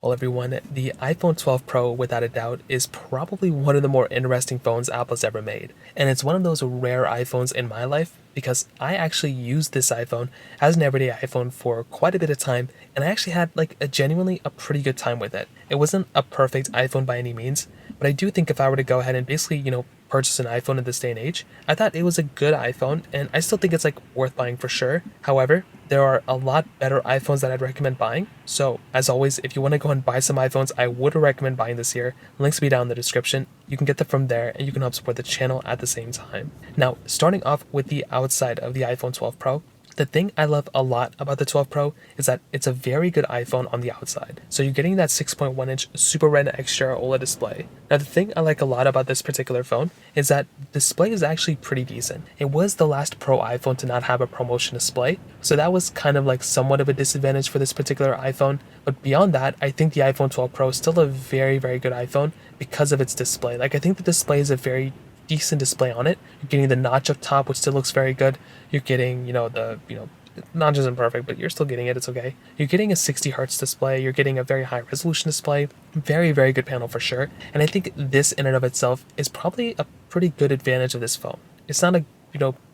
Well, everyone, the iPhone 12 Pro, without a doubt, is probably one of the more interesting phones Apple's ever made. And it's one of those rare iPhones in my life because I actually used this iPhone as an everyday iPhone for quite a bit of time, and I actually had like a genuinely a pretty good time with it. It wasn't a perfect iPhone by any means, but I do think if I were to go ahead and basically, purchase an iPhone in this day and age, I thought it was a good iPhone, and I still think it's like worth buying for sure. However, there are a lot better iPhones that I'd recommend buying. So, as always, if you want to go and buy some iPhones, I would recommend buying this year. Links will be down in the description. You can get them from there, and you can help support the channel at the same time. Now, starting off with the outside of the iPhone 12 Pro, the thing I love a lot about the 12 Pro is that it's a very good iPhone on the outside. So you're getting that 6.1-inch Super Retina XDR OLED display. Now the thing I like a lot about this particular phone is that display is actually pretty decent. It was the last Pro iPhone to not have a ProMotion display, so that was kind of like somewhat of a disadvantage for this particular iPhone. But beyond that, I think the iPhone 12 Pro is still a very, very good iPhone because of its display. Like I think the display is a very decent display on it. You're getting the notch up top, which still looks very good. You're getting, notch isn't perfect, but you're still getting it. It's okay. You're getting a 60 hertz display. You're getting a very high resolution display. Very, very good panel for sure. And I think this in and of itself is probably a pretty good advantage of this phone. It's not a,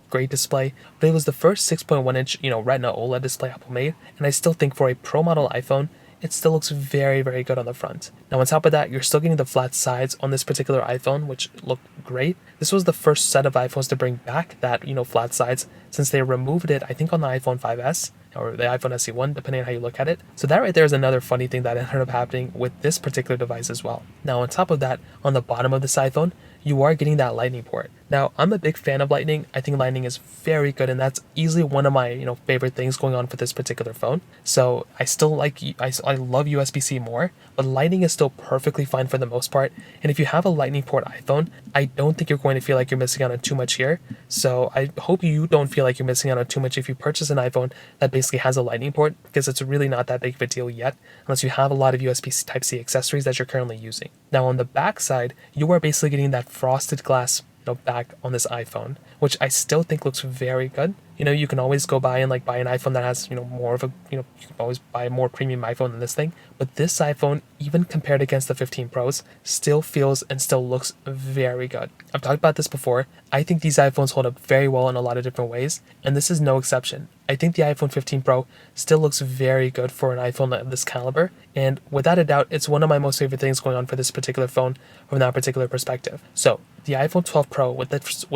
great display, but it was the first 6.1-inch, Retina OLED display Apple made. And I still think for a Pro model iPhone, it still looks very, very good on the front. Now, on top of that, you're still getting the flat sides on this particular iPhone, which look great. This was the first set of iPhones to bring back that, flat sides since they removed it, I think, on the iPhone 5S or the iPhone SE1, depending on how you look at it. So that right there is another funny thing that ended up happening with this particular device as well. Now, on top of that, on the bottom of this iPhone, you are getting that Lightning port. Now, I'm a big fan of Lightning. I think Lightning is very good, and that's easily one of my, favorite things going on for this particular phone. So I still I love USB-C more, but Lightning is still perfectly fine for the most part. And if you have a Lightning port iPhone, I don't think you're going to feel like you're missing out on too much here. So I hope you don't feel like you're missing out on too much if you purchase an iPhone that basically has a Lightning port, because it's really not that big of a deal yet, unless you have a lot of USB Type-C accessories that you're currently using. Now, on the back side, you are basically getting that frosted glass back on this iPhone, which I still think looks very good. You can always go buy and buy an iPhone that has, more of a, you can always buy a more premium iPhone than this thing. But this iPhone, even compared against the 15 Pros, still feels and still looks very good. I've talked about this before. I think these iPhones hold up very well in a lot of different ways, and this is no exception. I think the iPhone 15 Pro still looks very good for an iPhone of this caliber, and without a doubt, it's one of my most favorite things going on for this particular phone from that particular perspective. So, the iPhone 12 Pro with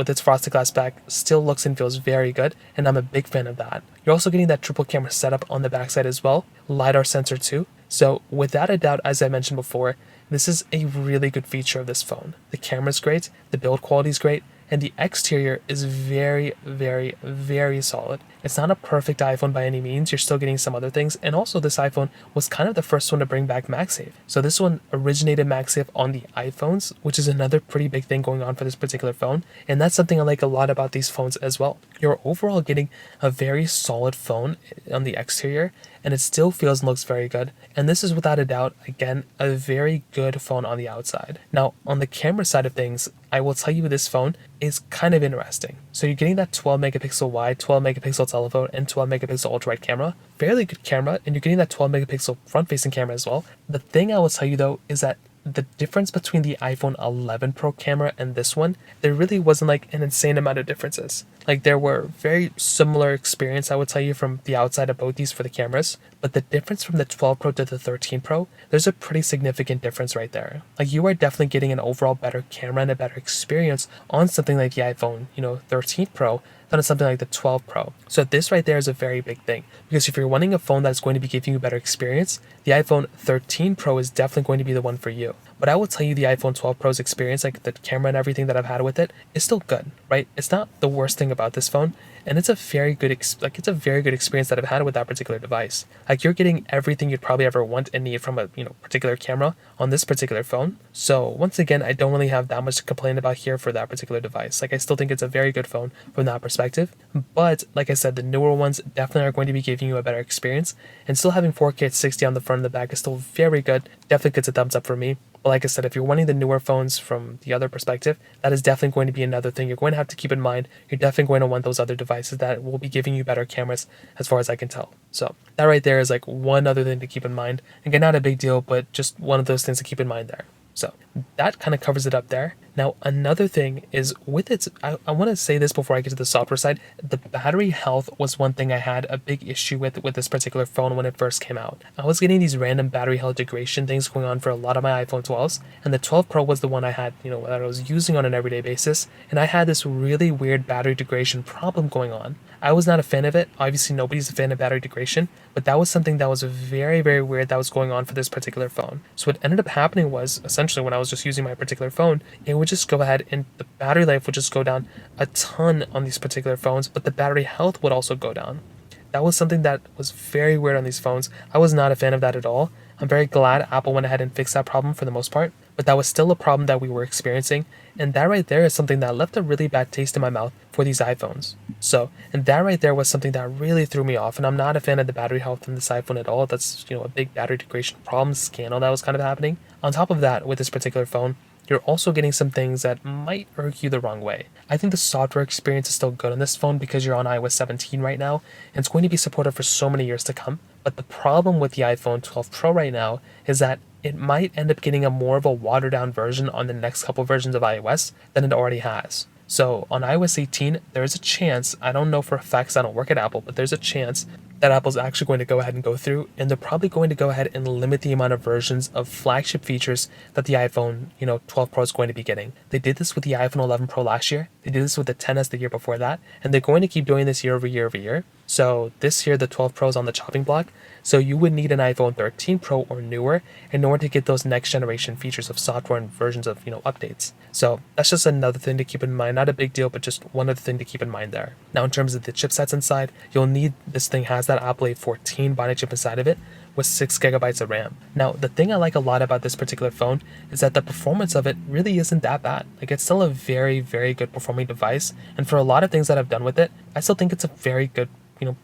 its frosted glass back still looks and feels very good, and I'm a big fan of that. You're also getting that triple camera setup on the backside as well, LiDAR sensor too. So, without a doubt, as I mentioned before, this is a really good feature of this phone. The camera's great, the build quality is great, and the exterior is very, very, very solid. It's not a perfect iPhone by any means. You're still getting some other things. And also, this iPhone was kind of the first one to bring back MagSafe. So this one originated MagSafe on the iPhones, which is another pretty big thing going on for this particular phone. And that's something I like a lot about these phones as well. You're overall getting a very solid phone on the exterior, and it still feels and looks very good. And this is without a doubt, again, a very good phone on the outside. Now, on the camera side of things, I will tell you this phone is kind of interesting. So you're getting that 12 megapixel wide, 12 megapixel telephoto, and 12 megapixel ultra wide camera. Fairly good camera, and you're getting that 12 megapixel front facing camera as well. The thing I will tell you though is that the difference between the iPhone 11 Pro camera and this one, there really wasn't an insane amount of differences. There were very similar experience, I would tell you, from the outside of both these for the cameras, but the difference from the 12 Pro to the 13 Pro, there's a pretty significant difference right there. You are definitely getting an overall better camera and a better experience on something like the iPhone, 13 Pro than on something like the 12 Pro. So this right there is a very big thing, because if you're wanting a phone that's going to be giving you a better experience, the iPhone 13 Pro is definitely going to be the one for you. But I will tell you the iPhone 12 Pro's experience, the camera and everything that I've had with it, is still good, right? It's not the worst thing about this phone, and it's a very good it's a very good experience that I've had with that particular device. You're getting everything you'd probably ever want and need from a particular camera on this particular phone. So once again, I don't really have that much to complain about here for that particular device. I still think it's a very good phone from that perspective. But like I said, the newer ones definitely are going to be giving you a better experience, and still having 4K at 60 on the front and the back is still very good. Definitely gets a thumbs up for me. But like I said, if you're wanting the newer phones from the other perspective, that is definitely going to be another thing you're going to have to keep in mind. You're definitely going to want those other devices devices that will be giving you better cameras as far as I can tell. So that right there is like one other thing to keep in mind. Again, not a big deal, but just one of those things to keep in mind there. So that kind of covers it up there. Now, another thing is with its, I want to say this before I get to the software side, the battery health was one thing I had a big issue with this particular phone when it first came out. I was getting these random battery health degradation things going on for a lot of my iPhone 12s, and the 12 Pro was the one I had, that I was using on an everyday basis, and I had this really weird battery degradation problem going on. I was not a fan of it. Obviously, nobody's a fan of battery degradation, but that was something that was very, very weird that was going on for this particular phone. So what ended up happening was, essentially, when I was just using my particular phone, it would just go ahead and the battery life would just go down a ton on these particular phones, but the battery health would also go down. That was something that was very weird on these phones. I was not a fan of that at all. I'm very glad Apple went ahead and fixed that problem for the most part, but that was still a problem that we were experiencing, and that right there is something that left a really bad taste in my mouth for these iPhones. So, and that right there was something that really threw me off, and I'm not a fan of the battery health in this iPhone at all. That's, a big battery degradation problem scandal that was kind of happening. On top of that, with this particular phone, you're also getting some things that might irk you the wrong way. I think the software experience is still good on this phone because you're on iOS 17 right now, and it's going to be supported for so many years to come. But the problem with the iPhone 12 Pro right now is that it might end up getting a more of a watered down version on the next couple versions of iOS than it already has. So on iOS 18, there's a chance, I don't know for a fact 'cause I don't work at Apple, but there's a chance that Apple's actually going to go ahead and go through, and they're probably going to go ahead and limit the amount of versions of flagship features that the iPhone, 12 Pro is going to be getting. They did this with the iPhone 11 Pro last year. They did this with the XS the year before that, and they're going to keep doing this year over year over year. So this year, the 12 Pro is on the chopping block. So you would need an iPhone 13 Pro or newer in order to get those next generation features of software and versions of, updates. So that's just another thing to keep in mind. Not a big deal, but just one other thing to keep in mind there. Now, in terms of the chipsets inside, you'll need, this thing has that Apple A14 Bionic chip inside of it with 6 GB of RAM. Now, the thing I like a lot about this particular phone is that the performance of it really isn't that bad. Like, it's still a very, very good performing device. And for a lot of things that I've done with it, I still think it's a very good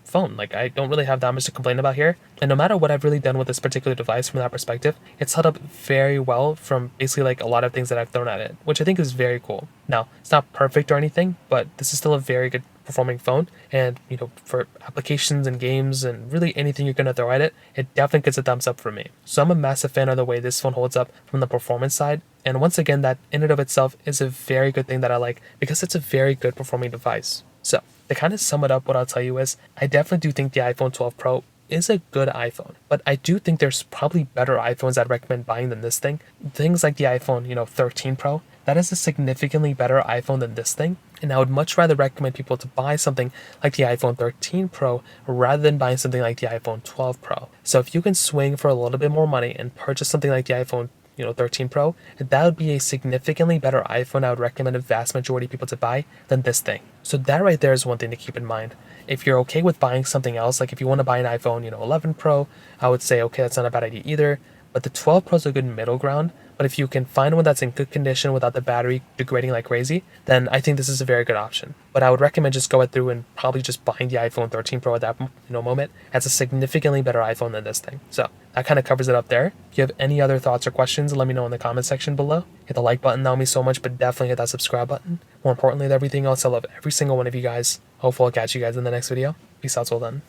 phone. Like, I don't really have that much to complain about here. And no matter what I've really done with this particular device from that perspective, it's held up very well from basically like a lot of things that I've thrown at it, which I think is very cool. Now, it's not perfect or anything, but this is still a very good performing phone. And, for applications and games and really anything you're going to throw at it, it definitely gets a thumbs up from me. So I'm a massive fan of the way this phone holds up from the performance side. And once again, that in and of itself is a very good thing that I like because it's a very good performing device. So to kind of sum it up, what I'll tell you is I definitely do think the iPhone 12 Pro is a good iPhone, but I do think there's probably better iPhones I'd recommend buying than this thing. Things like the iPhone, 13 Pro, that is a significantly better iPhone than this thing. And I would much rather recommend people to buy something like the iPhone 13 Pro rather than buying something like the iPhone 12 Pro. So if you can swing for a little bit more money and purchase something like the iPhone 13 Pro, that would be a significantly better iPhone I would recommend a vast majority of people to buy than this thing. So that right there is one thing to keep in mind. If you're okay with buying something else, like if you want to buy an iPhone, 11 Pro, I would say, okay, that's not a bad idea either. But the 12 Pro is a good middle ground. But if you can find one that's in good condition without the battery degrading like crazy, then I think this is a very good option. But I would recommend just going through and probably just buying the iPhone 13 Pro at that moment. That's a significantly better iPhone than this thing. So that kind of covers it up there. If you have any other thoughts or questions, let me know in the comment section below. Hit the like button, that would mean so much, but definitely hit that subscribe button. More importantly than everything else, I love every single one of you guys. Hopefully I'll catch you guys in the next video. Peace out till then.